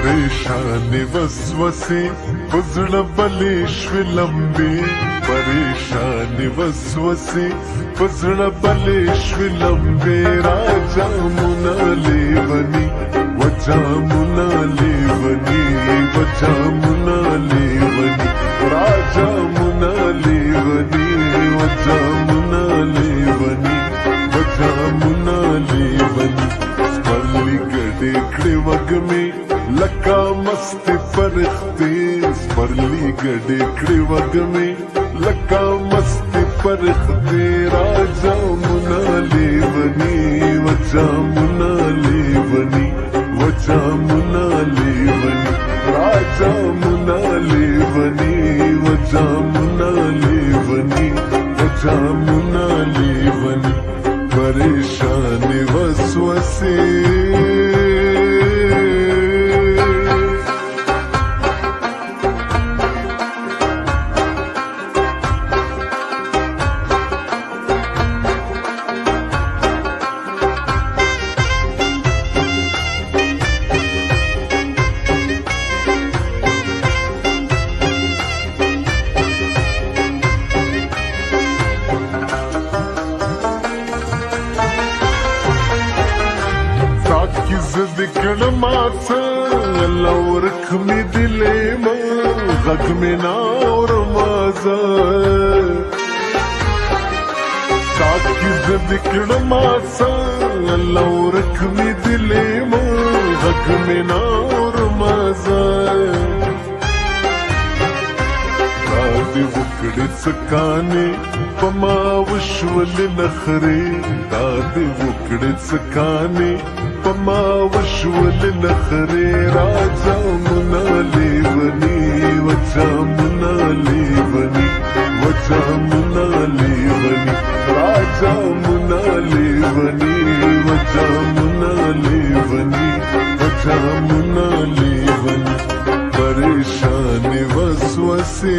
परेशान वसवसे पुजड़ बलेश्विलंबे परेशान वसवसे पुजड़ बलेश्विलंबे राजा मुनालेवनी वजा मुनालेवनी वजा मुनालेवनी राजा मुनालेवनी वजा मुनालेवनी वजा मुनालेवनी स्पर्ली गडे वग में लका मस्ती परखते स्पर्ली गडे वग में लका मस्ती परखते राजा मुनालेवनी वजा मुनालेवनी वजा मुनालेवनी राजा मुनालेवनी वजा मुनालेवनी वजा मुनालेवनी परेशान वसवसे ذكر معسى لو رخمي دلي ما غقمي نار مازا ساكي ذكر معسى لو رخمي دلي ما غقمي نار مازا دادي وكڑ سکانے پما وشول نخري دادي وكڑ سکانے پما وشول نخري راجا منالیونی وجا منالیونی وجا منالیونی راجا منالیونی وجا منالیونی وجا منالیونی परेशान वसवसे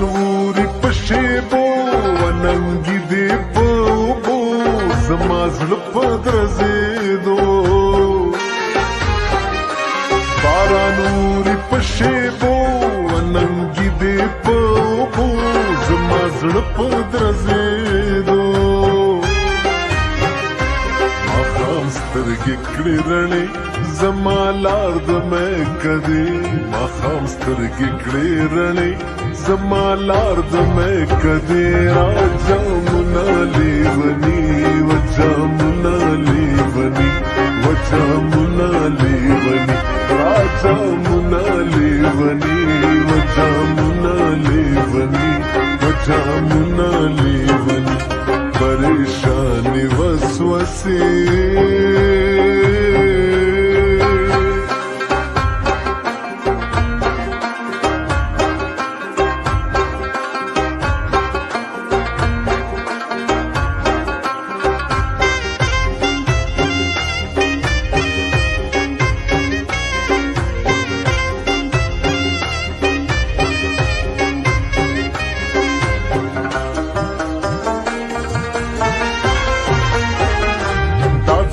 uri pashebo wanangi de bobo zamazl padrazedo baranuri pashebo wanangi de bobo zamazl padrazedo makham starge klirane zamalar da main kade makham starge klirane زمالار دمے کدے راجا منالیونی وجا منالیونی وجا منالیونی راجا منالیونی وجا منالیونی وجا منالیونی پریشان وسوسے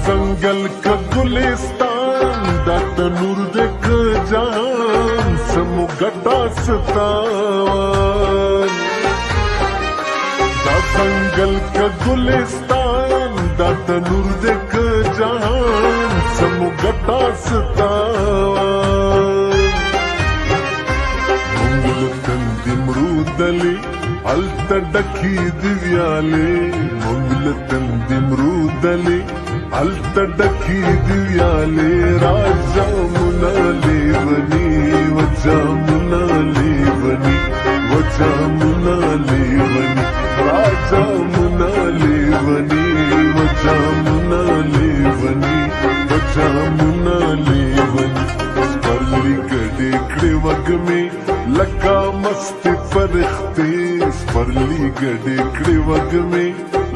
जंगल का गुलिस्तान दाता नूर देख जान समुगटा सतावान जंगल का गुलिस्तान दाता नूर देख जान समुगटा सतावान मंगल तंदी मरूदली अल्तडकी दिव्याले मंगल तंदी मरूदली अल्तडकी दिव्याले राजा मुनालेवनी वजा मुनालेवनी वजा मुनालेवनी राजा मुनालेवनी वजा मुनालेवनी वजा मुनालेवनी وګمې لکه مستې فرښتې سپرلي ګډې کړې وګمې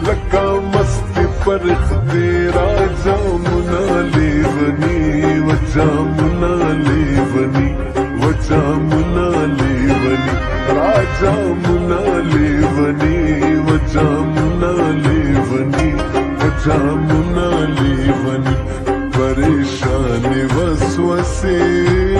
لکه مستې فرښتې راجامونه لیوني وجامونه لیوني وجامونه لیوني راجامونه لیوني وجامونه لیوني وجامونه لیوني پریشان وسوسه